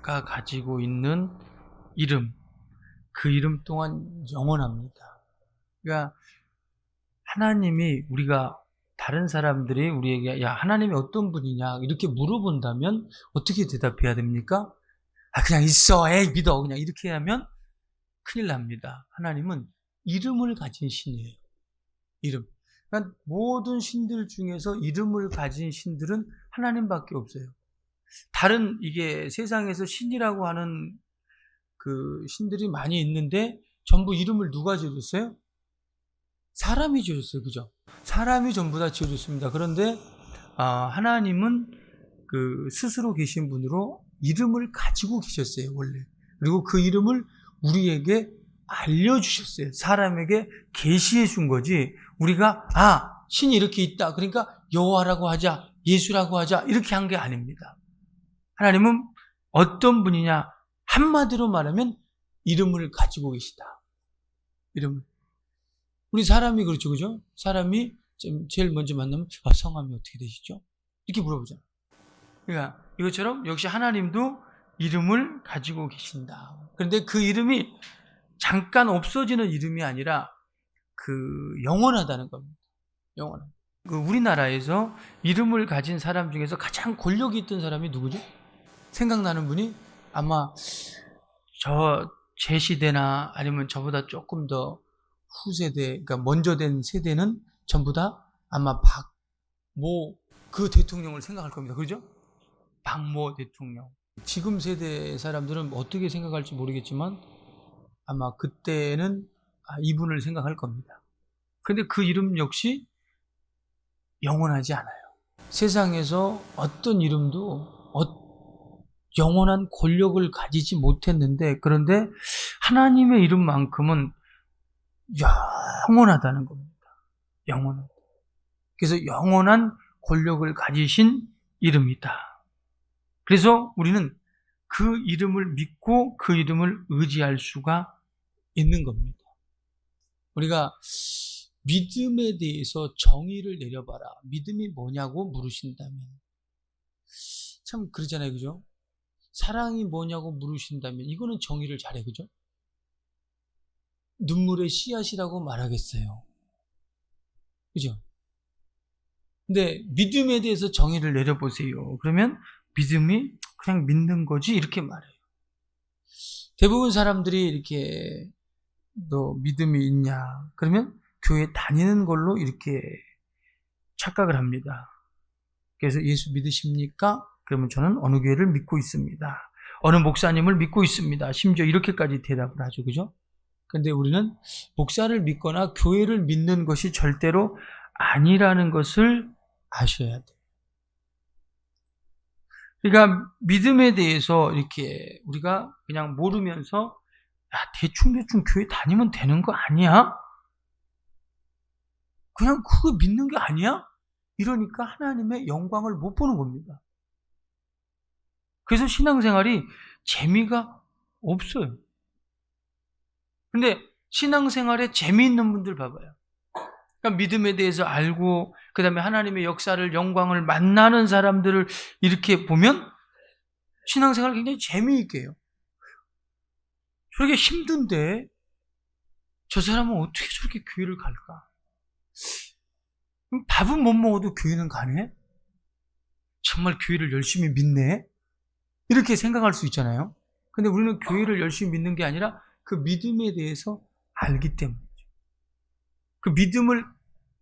가지고 있는 이름, 그 이름 또한 영원합니다. 그러니까 하나님이 우리가 다른 사람들이 우리에게 야 하나님이 어떤 분이냐 이렇게 물어본다면 어떻게 대답해야 됩니까? 그냥 있어, 에이 믿어 그냥 이렇게 하면 큰일 납니다. 하나님은 이름을 가진 신이에요. 이름. 그러니까 모든 신들 중에서 이름을 가진 신들은 하나님밖에 없어요. 다른 이게 세상에서 신이라고 하는 그 신들이 많이 있는데 전부 이름을 누가 지어줬어요? 사람이 지어줬어요. 그죠? 사람이 전부 다 지어줬습니다. 그런데 하나님은 그 스스로 계신 분으로 이름을 가지고 계셨어요. 원래. 그리고 그 이름을 우리에게 알려주셨어요. 사람에게 계시해 준 거지. 우리가 신이 이렇게 있다. 그러니까 여호와라고 하자, 예수라고 하자 이렇게 한 게 아닙니다. 하나님은 어떤 분이냐 한마디로 말하면 이름을 가지고 계시다. 이름을. 우리 사람이 그렇죠, 그죠? 사람이 제일 먼저 만나면 성함이 어떻게 되시죠? 이렇게 물어보잖아요. 그러니까 이것처럼 역시 하나님도 이름을 가지고 계신다. 그런데 그 이름이 잠깐 없어지는 이름이 아니라 그 영원하다는 겁니다. 영원한. 그 우리나라에서 이름을 가진 사람 중에서 가장 권력이 있던 사람이 누구죠? 생각나는 분이 아마 제 시대나 아니면 저보다 조금 더 후세대, 그러니까 먼저 된 세대는 전부 다 아마 박모 그 대통령을 생각할 겁니다. 그죠? 박모 대통령. 지금 세대 사람들은 어떻게 생각할지 모르겠지만 아마 그때는 이분을 생각할 겁니다. 그런데 그 이름 역시 영원하지 않아요. 세상에서 어떤 이름도 영원한 권력을 가지지 못했는데 그런데 하나님의 이름만큼은 영원하다는 겁니다. 영원하다. 그래서 영원한 권력을 가지신 이름이다. 그래서 우리는 그 이름을 믿고 그 이름을 의지할 수가 있는 겁니다. 우리가 믿음에 대해서 정의를 내려봐라. 믿음이 뭐냐고 물으신다면 참 그러잖아요. 그죠? 사랑이 뭐냐고 물으신다면 이거는 정의를 잘해. 그죠? 눈물의 씨앗이라고 말하겠어요. 그죠? 근데 믿음에 대해서 정의를 내려보세요. 그러면 믿음이 그냥 믿는 거지 이렇게 말해요. 대부분 사람들이 이렇게 너 믿음이 있냐? 그러면 교회 다니는 걸로 이렇게 착각을 합니다. 그래서 예수 믿으십니까? 그러면 저는 어느 교회를 믿고 있습니다. 어느 목사님을 믿고 있습니다. 심지어 이렇게까지 대답을 하죠. 그죠? 그런데 우리는 목사를 믿거나 교회를 믿는 것이 절대로 아니라는 것을 아셔야 돼요. 그러니까 믿음에 대해서 이렇게 우리가 그냥 모르면서 대충 교회 다니면 되는 거 아니야? 그냥 그거 믿는 게 아니야? 이러니까 하나님의 영광을 못 보는 겁니다. 그래서 신앙생활이 재미가 없어요. 근데 신앙생활에 재미있는 분들 봐봐요. 그러니까 믿음에 대해서 알고 그 다음에 하나님의 역사를 영광을 만나는 사람들을 이렇게 보면 신앙생활을 굉장히 재미있게 해요. 저렇게 힘든데 저 사람은 어떻게 저렇게 교회를 갈까? 밥은 못 먹어도 교회는 가네? 정말 교회를 열심히 믿네? 이렇게 생각할 수 있잖아요. 근데 우리는 교회를 열심히 믿는 게 아니라 그 믿음에 대해서 알기 때문이죠. 그 믿음을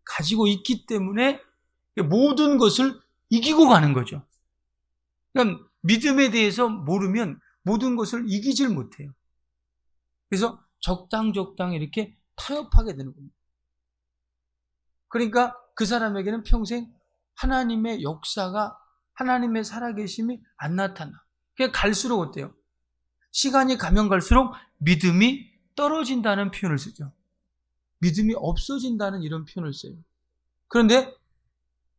가지고 있기 때문에 모든 것을 이기고 가는 거죠. 그러니까 믿음에 대해서 모르면 모든 것을 이기질 못해요. 그래서 적당 이렇게 타협하게 되는 겁니다. 그러니까 그 사람에게는 평생 하나님의 역사가 하나님의 살아계심이 안 나타나. 그냥 갈수록 어때요? 시간이 가면 갈수록 믿음이 떨어진다는 표현을 쓰죠. 믿음이 없어진다는 이런 표현을 써요. 그런데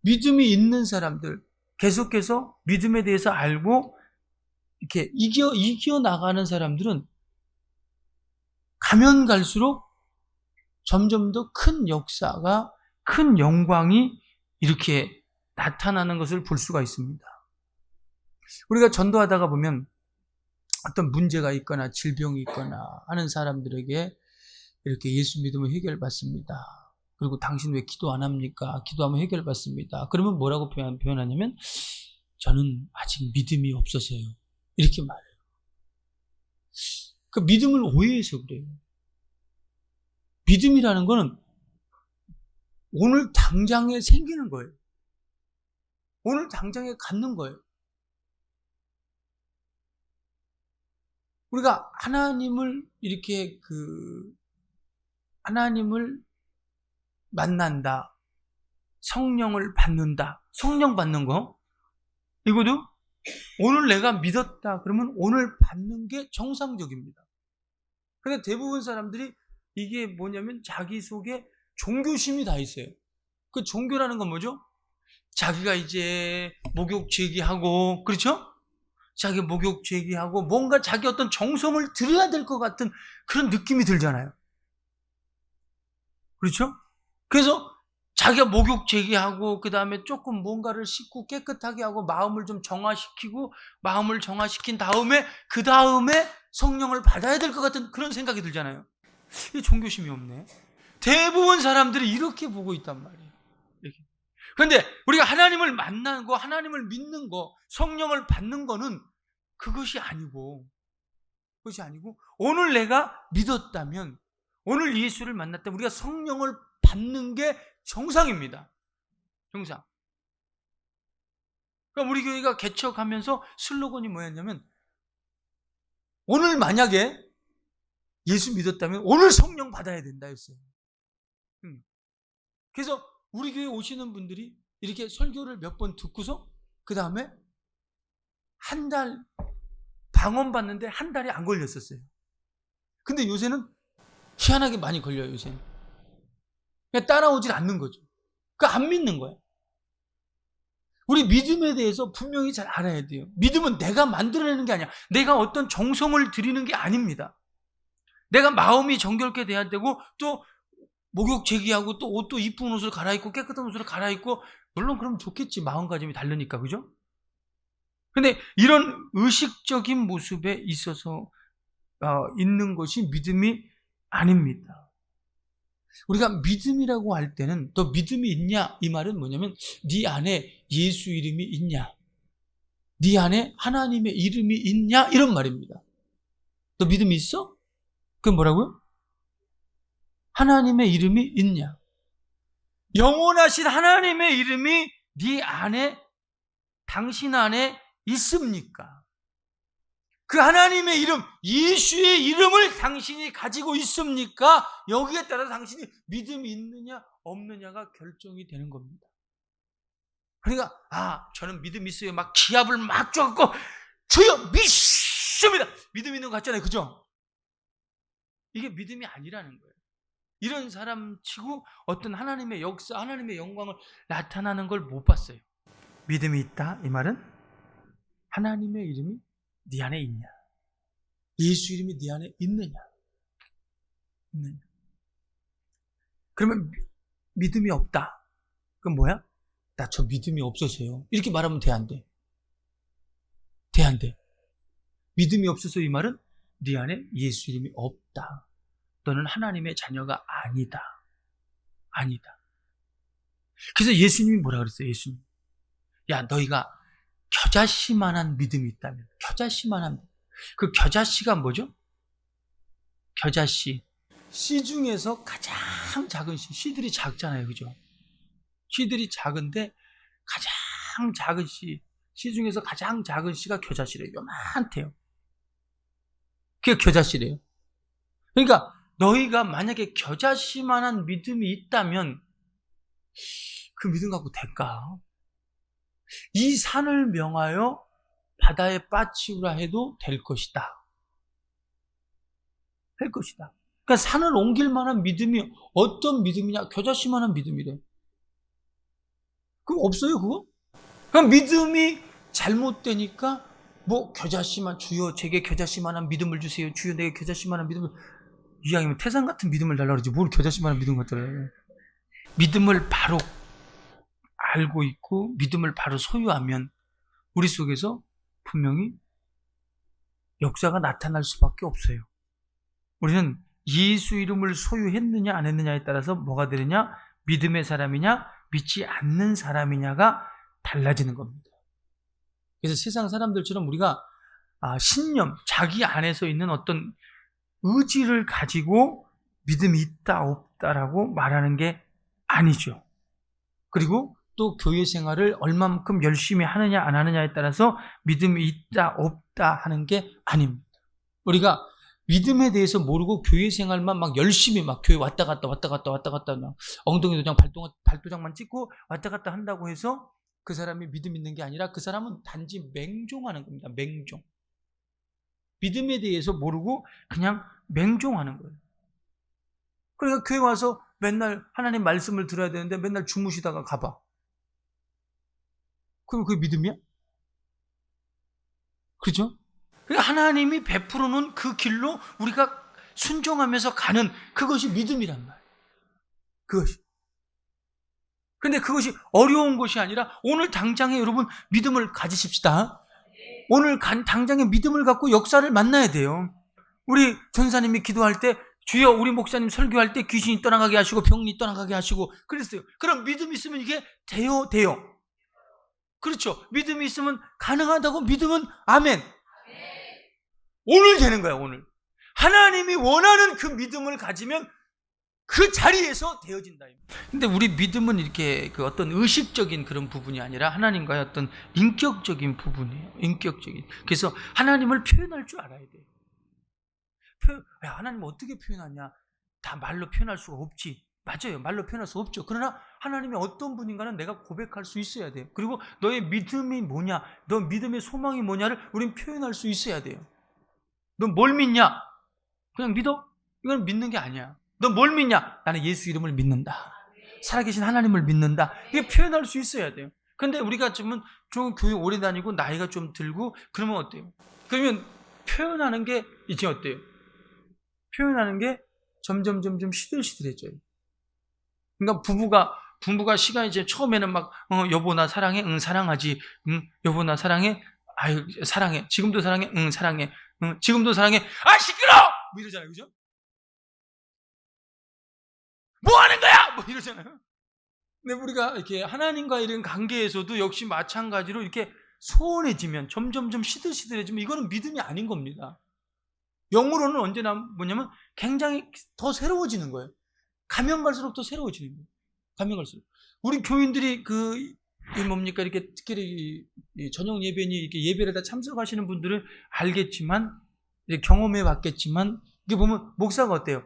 믿음이 있는 사람들, 계속해서 믿음에 대해서 알고 이렇게 이겨 나가는 사람들은 가면 갈수록 점점 더 큰 역사가, 큰 영광이 이렇게 나타나는 것을 볼 수가 있습니다. 우리가 전도하다가 보면 어떤 문제가 있거나 질병이 있거나 하는 사람들에게 이렇게 예수 믿으면 해결받습니다. 그리고 당신 왜 기도 안 합니까? 기도하면 해결받습니다. 그러면 뭐라고 표현하냐면 저는 아직 믿음이 없어서요. 이렇게 말해요. 그 믿음을 오해해서 그래요. 믿음이라는 거는 오늘 당장에 생기는 거예요. 오늘 당장에 갖는 거예요. 우리가 하나님을 이렇게 하나님을 만난다. 성령을 받는다. 성령 받는 거. 이거도 오늘 내가 믿었다. 그러면 오늘 받는 게 정상적입니다. 근데 대부분 사람들이 이게 뭐냐면 자기 속에 종교심이 다 있어요. 그 종교라는 건 뭐죠? 자기가 이제 목욕 제기하고, 그렇죠? 자기 목욕 제기하고 뭔가 자기 어떤 정성을 들여야 될 것 같은 그런 느낌이 들잖아요. 그렇죠? 그래서 자기가 목욕 제기하고 그 다음에 조금 뭔가를 씻고 깨끗하게 하고 마음을 좀 정화시키고 마음을 정화시킨 다음에 그 다음에 성령을 받아야 될 것 같은 그런 생각이 들잖아요. 이게 종교심이 없네. 대부분 사람들이 이렇게 보고 있단 말이에요. 이렇게. 그런데 우리가 하나님을 만나는 거, 하나님을 믿는 거, 성령을 받는 거는 그것이 아니고 오늘 내가 믿었다면, 오늘 예수를 만났다면 우리가 성령을 받는 게 정상입니다. 정상. 그러니까 우리 교회가 개척하면서 슬로건이 뭐였냐면 오늘 만약에 예수 믿었다면 오늘 성령 받아야 된다 했어요. 그래서 우리 교회 오시는 분들이 이렇게 설교를 몇 번 듣고서 그 다음에 한 달 방언 받는데 한 달이 안 걸렸었어요. 근데 요새는 희한하게 많이 걸려요. 요새는 그냥 따라오질 않는 거죠. 그러니까 안 믿는 거예요. 우리 믿음에 대해서 분명히 잘 알아야 돼요. 믿음은 내가 만들어내는 게 아니야. 내가 어떤 정성을 들이는 게 아닙니다. 내가 마음이 정결케 돼야 되고 또 목욕 제기하고 또 옷도 이쁜 옷을 갈아입고 깨끗한 옷을 갈아입고, 물론 그럼 좋겠지. 마음가짐이 다르니까. 그죠? 근데 이런 의식적인 모습에 있어서 있는 것이 믿음이 아닙니다. 우리가 믿음이라고 할 때는 너 믿음이 있냐? 이 말은 뭐냐면 네 안에 예수 이름이 있냐? 네 안에 하나님의 이름이 있냐? 이런 말입니다. 너 믿음이 있어? 그게 뭐라고요? 하나님의 이름이 있냐? 영원하신 하나님의 이름이 네 안에, 당신 안에 있습니까? 그 하나님의 이름, 예수의 이름을 당신이 가지고 있습니까? 여기에 따라서 당신이 믿음이 있느냐 없느냐가 결정이 되는 겁니다. 그러니까 저는 믿음이 있어요. 막 기합을 막 줘갖고 주여 믿습니다. 믿음 있는 것 같잖아요. 그죠? 이게 믿음이 아니라는 거예요. 이런 사람 치고 어떤 하나님의 역사, 하나님의 영광을 나타나는 걸 못 봤어요. 믿음이 있다 이 말은 하나님의 이름이 네 안에 있냐, 예수 이름이 네 안에 있느냐. 그러면 믿음이 없다. 그럼 뭐야? 나 저 믿음이 없어서요. 이렇게 말하면 돼, 안 돼? 돼, 안 돼? 믿음이 없어서 이 말은 네 안에 예수 이름이 없다. 너는 하나님의 자녀가 아니다. 아니다. 그래서 예수님이 뭐라 그랬어요? 예수님. 야, 너희가 겨자씨만한 믿음이 있다면, 겨자씨만한, 그 겨자씨가 뭐죠? 겨자씨. 씨 중에서 가장 작은 씨. 씨들이 작잖아요. 그죠? 씨들이 작은데 가장 작은 씨. 씨 중에서 가장 작은 씨가 겨자씨래요. 요만해요. 그게 겨자씨래요. 그러니까 너희가 만약에 겨자씨만한 믿음이 있다면 그 믿음 갖고 될까? 이 산을 명하여 바다에 빠치우라 해도 될 것이다. 될 것이다. 그러니까 산을 옮길 만한 믿음이 어떤 믿음이냐? 겨자씨만한 믿음이래. 그럼 없어요, 그거? 그럼 믿음이 잘못되니까 뭐 겨자씨만, 주여 제게 겨자씨만한 믿음을 주세요. 주여 내게 겨자씨만한 믿음을. 이왕이면 태산 같은 믿음을 달라고 그러지 뭘 겨자씨만한 믿음 같더래. 믿음을 바로 알고 있고 믿음을 바로 소유하면 우리 속에서 분명히 역사가 나타날 수밖에 없어요. 우리는 예수 이름을 소유했느냐 안 했느냐에 따라서 뭐가 되느냐, 믿음의 사람이냐 믿지 않는 사람이냐가 달라지는 겁니다. 그래서 세상 사람들처럼 우리가 신념, 자기 안에서 있는 어떤 의지를 가지고 믿음이 있다 없다라고 말하는 게 아니죠. 그리고 또 교회 생활을 얼만큼 열심히 하느냐 안 하느냐에 따라서 믿음이 있다 없다 하는 게 아닙니다. 우리가 믿음에 대해서 모르고 교회 생활만 막 열심히 막 교회 왔다 갔다 엉덩이 도장 발도장만 찍고 왔다 갔다 한다고 해서 그 사람이 믿음 있는 게 아니라 그 사람은 단지 맹종하는 겁니다. 맹종. 믿음에 대해서 모르고 그냥 맹종하는 거예요. 그러니까 교회 와서 맨날 하나님 말씀을 들어야 되는데 맨날 주무시다가 가봐. 그럼 그게 믿음이야? 그죠? 그러니까 하나님이 베풀어 놓은 그 길로 우리가 순종하면서 가는 그것이 믿음이란 말이에요. 그것이. 근데 그것이 어려운 것이 아니라 오늘 당장에 여러분 믿음을 가지십시다. 오늘 당장에 믿음을 갖고 역사를 만나야 돼요. 우리 전사님이 기도할 때 주여 우리 목사님 설교할 때 귀신이 떠나가게 하시고 병이 떠나가게 하시고 그랬어요. 그럼 믿음이 있으면 이게 돼요. 그렇죠. 믿음이 있으면 가능하다고 믿으면 아멘. 오늘 되는 거야. 오늘 하나님이 원하는 그 믿음을 가지면 그 자리에서 되어진다. 근데 우리 믿음은 이렇게 그 어떤 의식적인 그런 부분이 아니라 하나님과의 어떤 인격적인 부분이에요. 인격적인. 그래서 하나님을 표현할 줄 알아야 돼요. 하나님 어떻게 표현하냐? 다 말로 표현할 수가 없지. 맞아요. 말로 표현할 수 없죠. 그러나 하나님이 어떤 분인가는 내가 고백할 수 있어야 돼요. 그리고 너의 믿음이 뭐냐, 너 믿음의 소망이 뭐냐를 우린 표현할 수 있어야 돼요. 너 뭘 믿냐? 그냥 믿어? 이건 믿는 게 아니야. 너 뭘 믿냐? 나는 예수 이름을 믿는다. 살아계신 하나님을 믿는다. 이게 표현할 수 있어야 돼요. 근데 우리가 좀 교회 오래 다니고 나이가 좀 들고 그러면 어때요? 그러면 표현하는 게 이제 어때요? 표현하는 게 점점 시들시들해져요. 그러니까 부부가 시간이 이제 처음에는 막 여보 나 사랑해, 응 사랑하지, 응 여보 나 사랑해, 아유 사랑해, 지금도 사랑해, 응 사랑해, 응 지금도 사랑해, 아 시끄러! 뭐 이러잖아요, 그죠? 뭐 하는 거야? 뭐 이러잖아요. 근데 우리가 이렇게 하나님과 이런 관계에서도 역시 마찬가지로 이렇게 소원해지면 점점 시들시들해지면 이거는 믿음이 아닌 겁니다. 영으로는 언제나 뭐냐면 굉장히 더 새로워지는 거예요. 가면 갈수록 더 새로워지는 거예요. 가면 갈수록. 우리 교인들이 뭡니까? 이렇게 특히 저녁 예배니 이렇게 예배를 다 참석하시는 분들은 알겠지만, 경험해 봤겠지만, 이게 보면 목사가 어때요?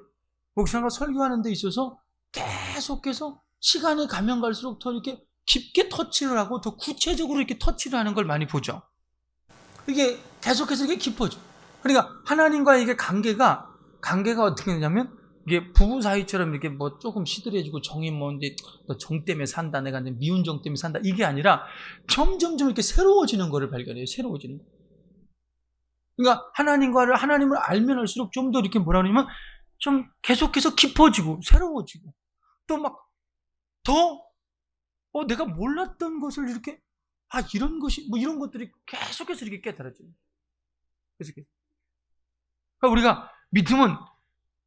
목사가 설교하는 데 있어서 계속해서 시간이 가면 갈수록 더 이렇게 깊게 터치를 하고 더 구체적으로 이렇게 터치를 하는 걸 많이 보죠. 이게 계속해서 이게 깊어져. 그러니까 하나님과의 이게 관계가 어떻게 되냐면 이게 부부 사이처럼 이렇게 뭐 조금 시들해지고 정이 뭔데 너 정 때문에 산다, 내가 미운 정 때문에 산다, 이게 아니라 점점 이렇게 새로워지는 거를 발견해요. 새로워지는 거. 그러니까 하나님을 알면 할수록 좀 더 이렇게 뭐라 그러냐면 좀 계속해서 깊어지고 새로워지고 또 막 더 내가 몰랐던 것을 이렇게 이런 것이 뭐 이런 것들이 계속해서 이렇게 깨달아져요. 계속해서. 그러니까 우리가 믿음은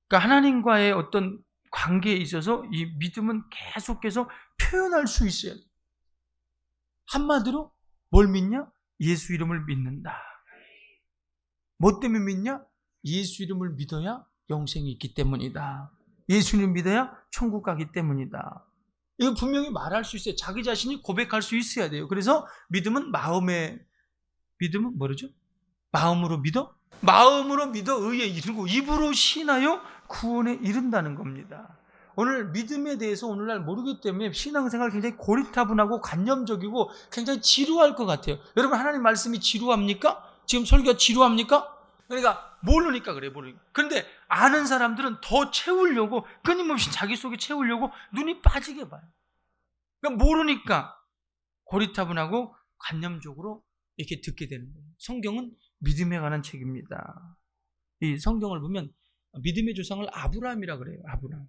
그러니까 하나님과의 어떤 관계에 있어서 이 믿음은 계속해서 표현할 수 있어야 돼. 한마디로 뭘 믿냐? 예수 이름을 믿는다. 뭐 때문에 믿냐? 예수 이름을 믿어야 영생이 있기 때문이다. 예수님 믿어야 천국 가기 때문이다. 이거 분명히 말할 수 있어요. 자기 자신이 고백할 수 있어야 돼요. 그래서 믿음은 뭐죠? 마음으로 믿어? 마음으로 믿어 의에 이르고 입으로 신하여 구원에 이른다는 겁니다. 오늘 믿음에 대해서 오늘날 모르기 때문에 신앙생활 굉장히 고리타분하고 관념적이고 굉장히 지루할 것 같아요. 여러분 하나님 말씀이 지루합니까? 지금 설교가 지루합니까? 그러니까 모르니까 그래요. 모르니까. 그런데 아는 사람들은 더 채우려고 끊임없이 자기 속에 채우려고 눈이 빠지게 봐요. 그러니까 모르니까 고리타분하고 관념적으로 이렇게 듣게 되는 거예요. 성경은 믿음에 관한 책입니다. 이 성경을 보면 믿음의 조상을 아브라함이라 그래요. 아브라함.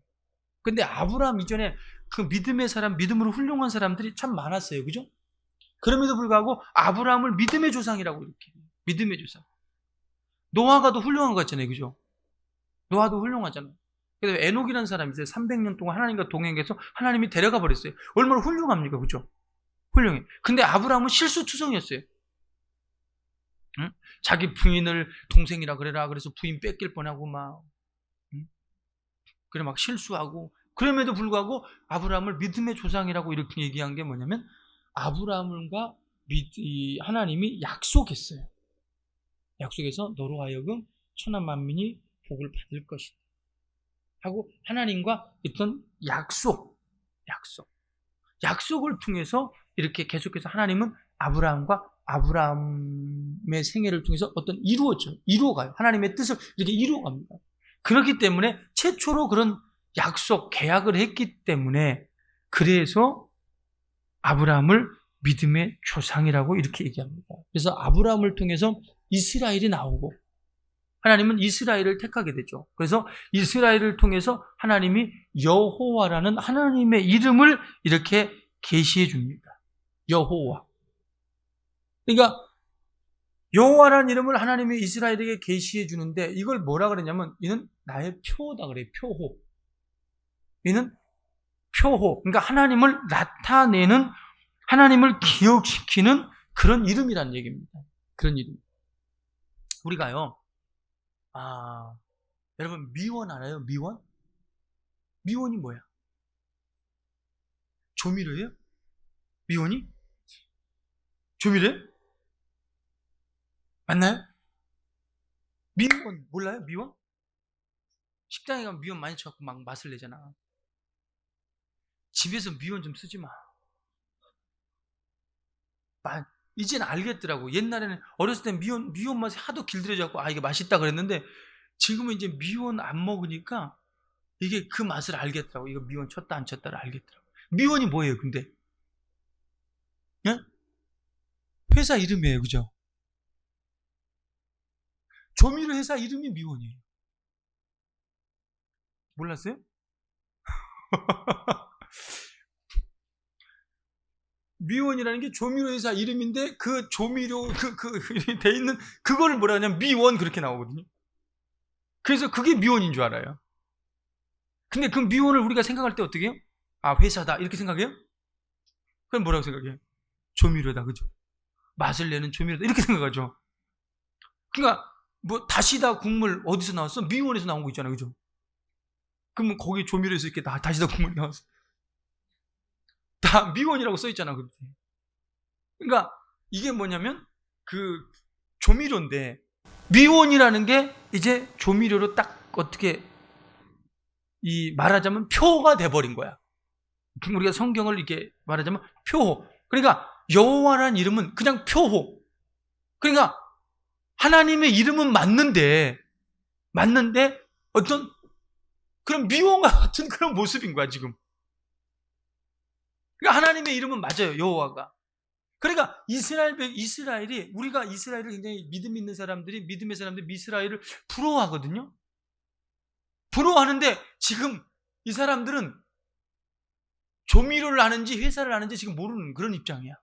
근데 아브라함 이전에 그 믿음의 사람, 믿음으로 훌륭한 사람들이 참 많았어요. 그죠? 그럼에도 불구하고 아브라함을 믿음의 조상이라고 이렇게 해요. 믿음의 조상. 노아가도 훌륭한 것 같잖아요. 그죠? 노아도 훌륭하잖아요. 그래서 에녹이라는 사람이 있어요. 300년 동안 하나님과 동행해서 하나님이 데려가 버렸어요. 얼마나 훌륭합니까? 그죠? 훌륭해. 근데 아브라함은 실수투성이었어요. 응? 자기 부인을 동생이라 그래라. 그래서 부인 뺏길 뻔하고 막, 응? 그래 막 실수하고, 그럼에도 불구하고 아브라함을 믿음의 조상이라고 이렇게 얘기한 게 뭐냐면, 아브라함과 하나님이 약속했어요. 약속해서 너로 하여금 천하 만민이 복을 받을 것이다 하고 하나님과 있던 약속을 통해서 이렇게 계속해서 하나님은 아브라함의 생애를 통해서 이루어가요. 하나님의 뜻을 이렇게 이루어갑니다. 그렇기 때문에 최초로 그런 계약을 했기 때문에, 그래서 아브라함을 믿음의 조상이라고 이렇게 얘기합니다. 그래서 아브라함을 통해서 이스라엘이 나오고, 하나님은 이스라엘을 택하게 되죠. 그래서 이스라엘을 통해서 하나님이 여호와라는 하나님의 이름을 이렇게 계시해 줍니다. 여호와. 그러니까 여호와라는 이름을 하나님이 이스라엘에게 계시해 주는데, 이걸 뭐라 그러냐면 이는 나의 표다 그래요. 표호. 이는 표호. 그러니까 하나님을 나타내는, 하나님을 기억시키는 그런 이름이라는 얘기입니다. 그런 이름. 우리가요, 여러분 미원 알아요? 미원? 미원이 뭐야? 조미료예요? 미원이? 조미료예요? 맞나요? 미원 몰라요? 미원? 식당에 가면 미원 많이 쳐갖고 막 맛을 내잖아. 집에서 미원 좀 쓰지 마. 이제는 알겠더라고. 옛날에는 어렸을 때 미원 맛이 하도 길들여져갖고 이게 맛있다 그랬는데, 지금은 이제 미원 안 먹으니까 이게 그 맛을 알겠더라고. 이거 미원 쳤다 안 쳤다를 알겠더라고. 미원이 뭐예요 근데? 예? 회사 이름이에요. 그죠? 조미료 회사 이름이 미원이에요. 몰랐어요? 미원이라는 게 조미료 회사 이름인데, 그 조미료 이름이 돼 있는 그거를 뭐라 하냐면 미원 그렇게 나오거든요. 그래서 그게 미원인 줄 알아요. 근데 그 미원을 우리가 생각할 때 어떻게 해요? 회사다 이렇게 생각해요? 그럼 뭐라고 생각해요? 조미료다. 그죠? 맛을 내는 조미료다 이렇게 생각하죠. 그러니까 뭐 다시다 국물 어디서 나왔어? 미원에서 나온 거 있잖아요. 그죠? 그러면 거기 조미료에서 이렇게 다시다 국물이 나왔어. 다 미원이라고 써있잖아. 그러니까 이게 뭐냐면 그 조미료인데, 미원이라는 게 이제 조미료로 딱 어떻게 말하자면 표가 돼버린 거야. 우리가 성경을 이렇게 말하자면 표호. 그러니까 여호와라는 이름은 그냥 표호. 그러니까 하나님의 이름은 맞는데 어떤 그런 미원과 같은 그런 모습인 거야 지금. 그러니까 하나님의 이름은 맞아요. 여호와가. 그러니까 이스라엘이, 우리가 이스라엘을 굉장히 믿음의 사람들이 이스라엘을 부러워하거든요. 부러워하는데 지금 이 사람들은 조미료를 아는지 회사를 아는지 지금 모르는 그런 입장이야.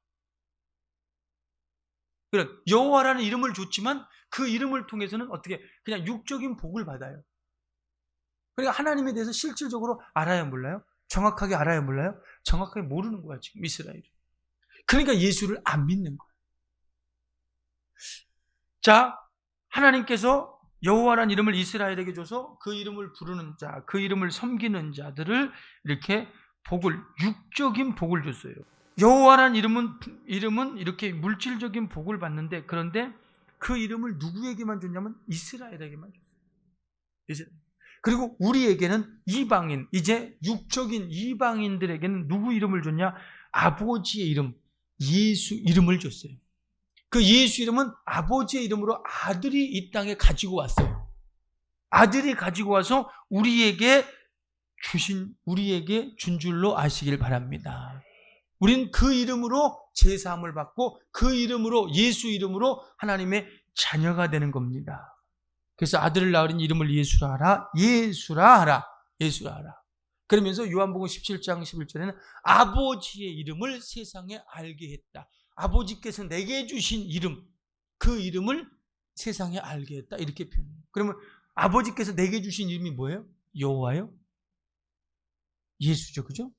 그래, 여호와라는 이름을 줬지만 그 이름을 통해서는 어떻게 그냥 육적인 복을 받아요. 그러니까 하나님에 대해서 실질적으로 알아야 몰라요? 정확하게 알아야 몰라요? 정확하게 모르는 거야 지금 이스라엘이. 그러니까 예수를 안 믿는 거야. 자, 하나님께서 여호와라는 이름을 이스라엘에게 줘서 그 이름을 부르는 자, 그 이름을 섬기는 자들을 이렇게 육적인 복을 줬어요. 여호와라는 이름은 이렇게 물질적인 복을 받는데, 그런데 그 이름을 누구에게만 줬냐면 이스라엘에게만 줬어요. 그리고 우리에게는 이방인, 이제 육적인 이방인들에게는 누구 이름을 줬냐? 아버지의 이름, 예수 이름을 줬어요. 그 예수 이름은 아버지의 이름으로 아들이 이 땅에 가지고 왔어요. 아들이 가지고 와서 우리에게 준 줄로 아시길 바랍니다. 우린 그 이름으로 제사함을 받고 그 이름으로, 예수 이름으로 하나님의 자녀가 되는 겁니다. 그래서 아들을 낳으린 이름을 예수라 하라. 예수라 하라. 그러면서 요한복음 17장 11절에는 아버지의 이름을 세상에 알게 했다. 아버지께서 내게 주신 이름, 그 이름을 세상에 알게 했다. 이렇게 표현해요. 그러면 아버지께서 내게 주신 이름이 뭐예요? 여호와요? 예수죠. 그죠?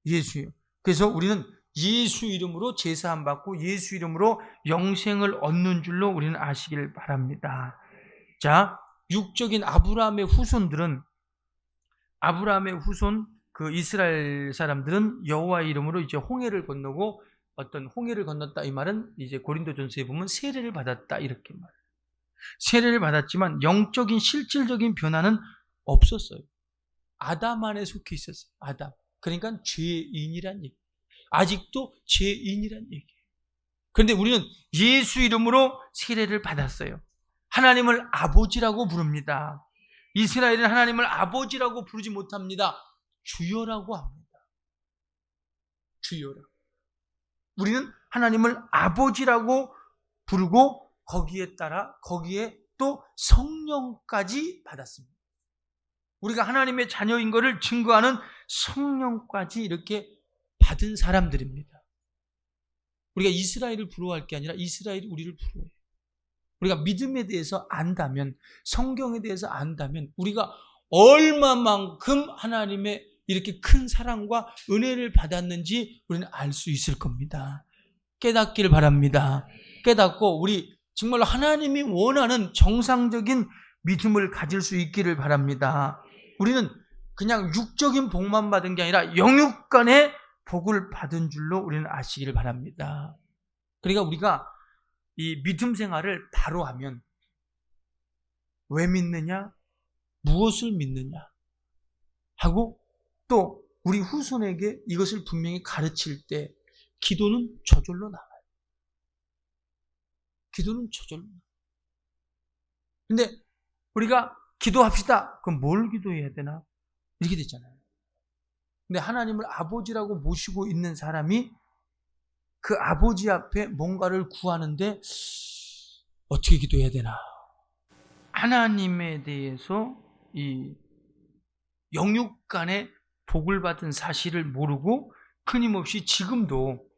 예수예요. 그래서 우리는 예수 이름으로 제사함 받고 예수 이름으로 영생을 얻는 줄로 우리는 아시길 바랍니다. 자, 육적인 아브라함의 후손 그 이스라엘 사람들은 여호와 이름으로 이제 홍해를 건너고 어떤 홍해를 건넜다 이 말은 이제 고린도전서에 보면 세례를 받았다 이렇게 말해요. 세례를 받았지만 영적인 실질적인 변화는 없었어요. 아담 안에 속해 있었어요. 아담. 그러니까 죄인이란 얘기. 아직도 죄인이란 얘기예요. 그런데 우리는 예수 이름으로 세례를 받았어요. 하나님을 아버지라고 부릅니다. 이스라엘은 하나님을 아버지라고 부르지 못합니다. 주여라고 합니다. 주여라. 우리는 하나님을 아버지라고 부르고 거기에 따라 거기에 또 성령까지 받았습니다. 우리가 하나님의 자녀인 것을 증거하는 성령까지 이렇게 받은 사람들입니다. 우리가 이스라엘을 부러워할 게 아니라 이스라엘이 우리를 부러워해요. 우리가 믿음에 대해서 안다면, 성경에 대해서 안다면 우리가 얼마만큼 하나님의 이렇게 큰 사랑과 은혜를 받았는지 우리는 알 수 있을 겁니다. 깨닫기를 바랍니다. 깨닫고 우리 정말로 하나님이 원하는 정상적인 믿음을 가질 수 있기를 바랍니다. 우리는 그냥 육적인 복만 받은 게 아니라 영육간의 복을 받은 줄로 우리는 아시기를 바랍니다. 그러니까 우리가 이 믿음 생활을 바로 하면 왜 믿느냐? 무엇을 믿느냐? 하고 또 우리 후손에게 이것을 분명히 가르칠 때 기도는 저절로 나와요. 기도는 저절로 나와요. 근데 우리가 기도합시다. 그럼 뭘 기도해야 되나? 이렇게 됐잖아요. 근데 하나님을 아버지라고 모시고 있는 사람이 그 아버지 앞에 뭔가를 구하는데 어떻게 기도해야 되나? 하나님에 대해서 이 영육간의 복을 받은 사실을 모르고 끊임없이 지금도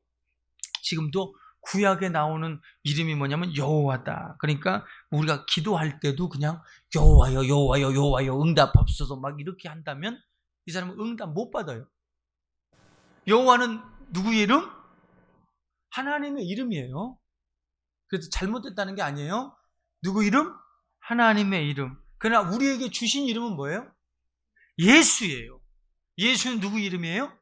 구약에 나오는 이름이 뭐냐면 여호와다. 그러니까 우리가 기도할 때도 그냥 여호와여 여호와여 여호와여 응답하옵소서 막 이렇게 한다면 이 사람은 응답 못 받아요. 여호와는 누구의 이름? 하나님의 이름이에요. 그래서 잘못됐다는 게 아니에요. 누구 이름? 하나님의 이름. 그러나 우리에게 주신 이름은 뭐예요? 예수예요. 예수는 누구 이름이에요?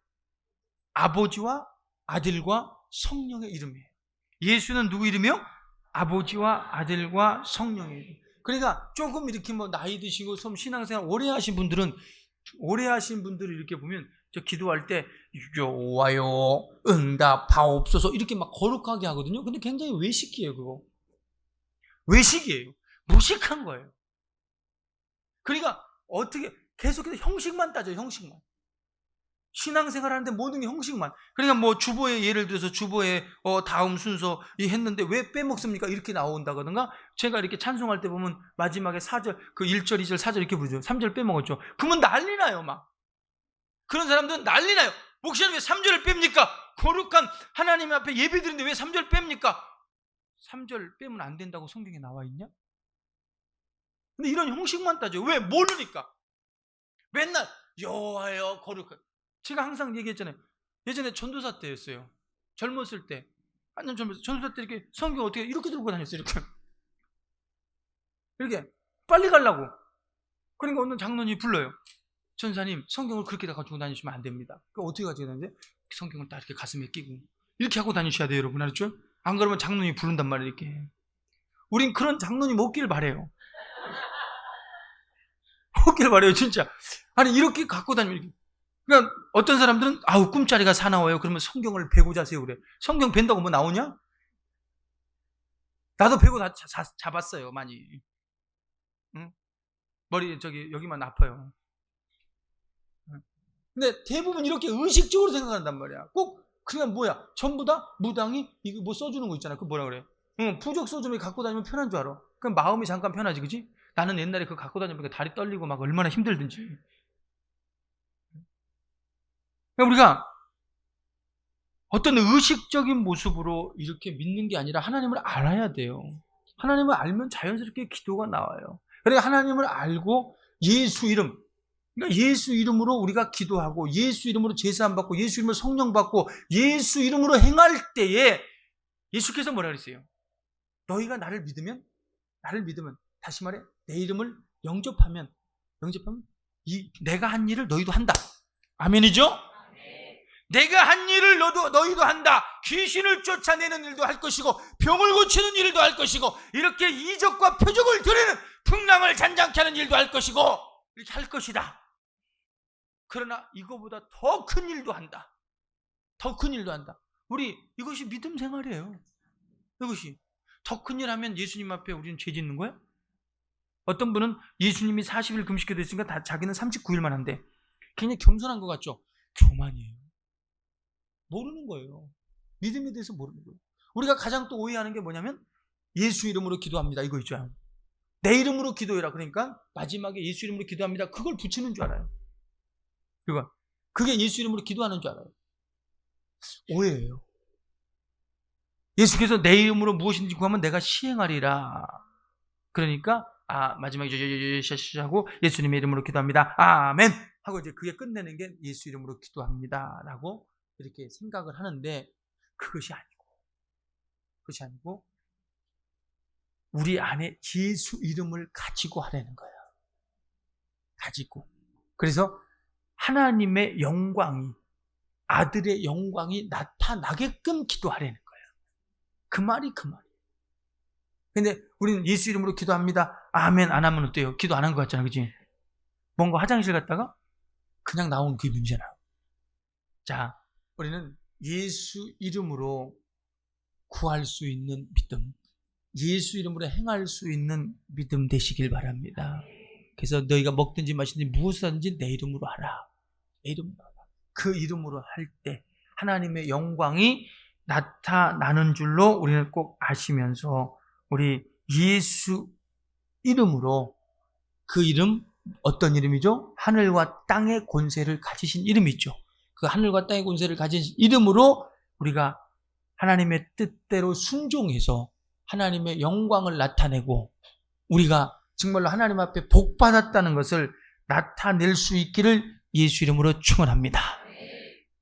아버지와 아들과 성령의 이름이에요. 예수는 누구 이름이요? 아버지와 아들과 성령의 이름. 그러니까 조금 이렇게 뭐 나이 드시고 좀 신앙생활 오래 하신 분들이 이렇게 보면 저 기도할 때 여호와여 응답하옵소서 이렇게 막 거룩하게 하거든요. 근데 굉장히 외식이에요. 그거 외식이에요. 무식한 거예요. 그러니까 어떻게 계속해서 형식만 따져요. 형식만. 신앙생활 하는데 모든 게 형식만. 그러니까 뭐 주보에 예를 들어서 주보에 다음 순서 했는데 왜 빼먹습니까? 이렇게 나온다거든가. 제가 이렇게 찬송할 때 보면 마지막에 4절 그 1절 2절 4절 이렇게 부르죠. 3절 빼먹었죠. 그러면 난리 나요. 막 그런 사람들은 난리 나요. 목사님 왜 3절을 뺍니까? 거룩한 하나님 앞에 예배 드리는데 왜 3절 뺍니까? 3절 빼면 안 된다고 성경에 나와 있냐? 근데 이런 형식만 따져. 왜? 모르니까. 맨날 여호와여 거룩한. 제가 항상 얘기했잖아요. 예전에 전도사 때였어요. 젊었을 때. 완전 젊었을 때. 전도사 때 이렇게 성경 어떻게 이렇게 들고 다녔어요. 이렇게 빨리 가려고. 그러니까 어느 장로님이 불러요. 전사님 성경을 그렇게 다 가지고 다니시면 안 됩니다. 그러니까 어떻게 가지고 다니는데 성경을 딱 이렇게 가슴에 끼고 이렇게 하고 다니셔야 돼요. 여러분 알았죠? 안 그러면 장로님이 부른단 말이에요. 이렇게. 우린 그런 장로님 없길 바래요. 없길 바래요. 진짜. 아니 이렇게 갖고 다니면 이렇게. 그러니까 어떤 사람들은 아우 꿈자리가 사나워요. 그러면 성경을 베고 자세요. 그래. 성경 벤다고 뭐 나오냐? 나도 베고 다 잡았어요. 많이. 응? 머리 여기만 아파요. 근데 대부분 이렇게 의식적으로 생각한단 말이야. 꼭 그냥 뭐야? 전부 다 무당이 이거 뭐 써주는 거 있잖아. 그 뭐라 그래? 응, 부적 써주면 갖고 다니면 편한 줄 알아. 그럼 마음이 잠깐 편하지, 그지? 나는 옛날에 그거 갖고 다니면 다리 떨리고 막 얼마나 힘들든지. 우리가 어떤 의식적인 모습으로 이렇게 믿는 게 아니라 하나님을 알아야 돼요. 하나님을 알면 자연스럽게 기도가 나와요. 그러니까 하나님을 알고 예수 이름, 그러니까 예수 이름으로 우리가 기도하고 예수 이름으로 제사함 받고 예수 이름으로 성령 받고 예수 이름으로 행할 때에 예수께서 뭐라 그랬어요? 너희가 나를 믿으면 다시 말해 내 이름을 영접하면 내가 한 일을 너희도 한다. 아멘이죠? 내가 한 일을 너희도 한다. 귀신을 쫓아내는 일도 할 것이고 병을 고치는 일도 할 것이고 이렇게 이적과 표적을 드리는 풍랑을 잔잔케 하는 일도 할 것이고 이렇게 할 것이다. 그러나 이거보다 더 큰 일도 한다. 더 큰 일도 한다. 우리 이것이 믿음 생활이에요. 이것이 더 큰 일 하면 예수님 앞에 우리는 죄 짓는 거야? 어떤 분은 예수님이 40일 금식기도 했으니까 자기는 39일만 한대. 굉장히 겸손한 것 같죠? 교만이에요. 모르는 거예요. 믿음에 대해서 모르는 거예요. 우리가 가장 또 오해하는 게 뭐냐면 예수 이름으로 기도합니다. 이거 있죠. 내 이름으로 기도해라. 그러니까 마지막에 예수 이름으로 기도합니다. 그걸 붙이는 줄 알아요. 그게 예수 이름으로 기도하는 줄 알아요. 오해예요. 예수께서 내 이름으로 무엇인지 구하면 내가 시행하리라. 그러니까 마지막에 하고 예수님의 이름으로 기도합니다. 아멘 하고 이제 그게 끝내는 게 예수 이름으로 기도합니다라고 이렇게 생각을 하는데 그것이 아니고 우리 안에 예수 이름을 가지고 하라는 거예요. 가지고. 그래서 하나님의 영광이 아들의 영광이 나타나게끔 기도하라는 거예요. 그 말이. 근데 우리는 예수 이름으로 기도합니다. 아멘 안 하면 어때요? 기도 안 한 것 같잖아, 그치? 뭔가 화장실 갔다가 그냥 나온 그게 문제나. 자, 우리는 예수 이름으로 구할 수 있는 믿음, 예수 이름으로 행할 수 있는 믿음 되시길 바랍니다. 그래서 너희가 먹든지 마시든지 무엇을 하든지 내 이름으로 하라. 내 이름으로 하라. 그 이름으로 할 때 하나님의 영광이 나타나는 줄로 우리는 꼭 아시면서 우리 예수 이름으로 그 이름 어떤 이름이죠? 하늘과 땅의 권세를 가지신 이름이 있죠. 그 하늘과 땅의 권세를 가진 이름으로 우리가 하나님의 뜻대로 순종해서 하나님의 영광을 나타내고 우리가 정말로 하나님 앞에 복 받았다는 것을 나타낼 수 있기를 예수 이름으로 축원합니다.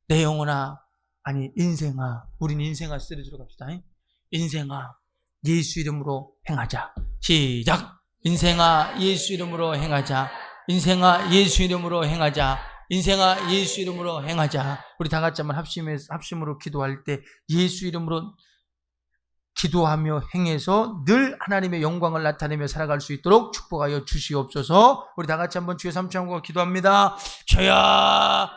내 영혼아, 아니 인생아, 우린 인생아 시리즈로 갑시다. 인생아 예수 이름으로 행하자. 시작. 인생아 예수 이름으로 행하자. 인생아 예수 이름으로 행하자. 인생아 예수 이름으로 행하자. 우리 다 같이 한번 합심으로 기도할 때 예수 이름으로 기도하며 행해서 늘 하나님의 영광을 나타내며 살아갈 수 있도록 축복하여 주시옵소서. 우리 다 같이 한번 주의 삼창과 기도합니다. 저야